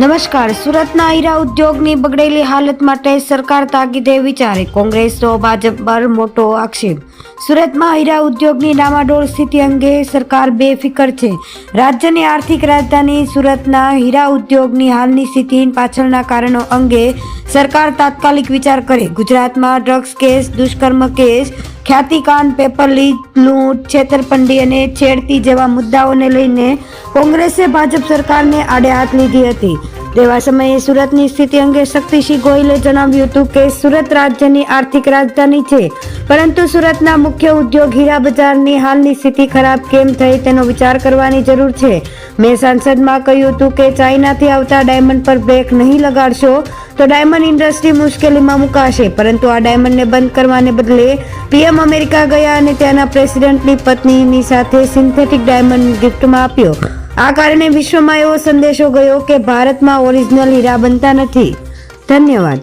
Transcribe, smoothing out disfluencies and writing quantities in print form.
નમસ્કાર. સુરતના હીરા ઉદ્યોગની બગડેલી હાલત માટે સરકાર તાકીદે વિચારે, કોંગ્રેસનો ભાજપ પર મોટો આક્ષેપ. સુરતમાં હીરા ઉદ્યોગની ડામાડોળ સ્થિતિ અંગે સરકાર બેફિકર છે. રાજ્યની આર્થિક રાજધાની સુરતના હીરા ઉદ્યોગની હાલની સ્થિતિ પાછળના કારણો અંગે સરકાર તાત્કાલિક વિચાર કરે. ગુજરાતમાં ડ્રગ્સ કેસ, દુષ્કર્મ કેસ, ખ્યાતિકાંડ, પેપર લીક, લૂંટ, છેતરપિંડી અને છેડતી જેવા મુદ્દાઓને લઈને કોંગ્રેસે ભાજપ સરકારને આડે હાથ લીધી હતી. તેવા સમયે સુરતની સ્થિતિ અંગે શક્તિસિંહ ગોહિલે જણાવ્યું હતું કે સુરત રાજ્યની આર્થિક રાજધાની છે, પરંતુ સુરતના મુખ્ય ઉદ્યોગ હીરા બજારની હાલની સ્થિતિ ખરાબ કેમ થઈ તેનો વિચાર કરવાની જરૂર છે. મેં સંસદમાં કહ્યું હતું કે ચાઇનાથી આવતા ડાયમંડ પર બ્રેક નહીં લગાડશો તો ડાયમંડ ઇન્ડસ્ટ્રી મુશ્કેલીમાં મુકાશે. પરંતુ આ ડાયમંડને બંધ કરવાને બદલે પીએમ અમેરિકા ગયા અને ત્યાંના પ્રેસિડેન્ટની પત્નીની સાથે સિન્થેટિક ડાયમંડ ગિફ્ટમાં આપ્યો. આ કારણે વિશ્વમાં એવો સંદેશો ગયો કે ભારતમાં ઓરિજિનલ હીરા બનતા નથી. ધન્યવાદ.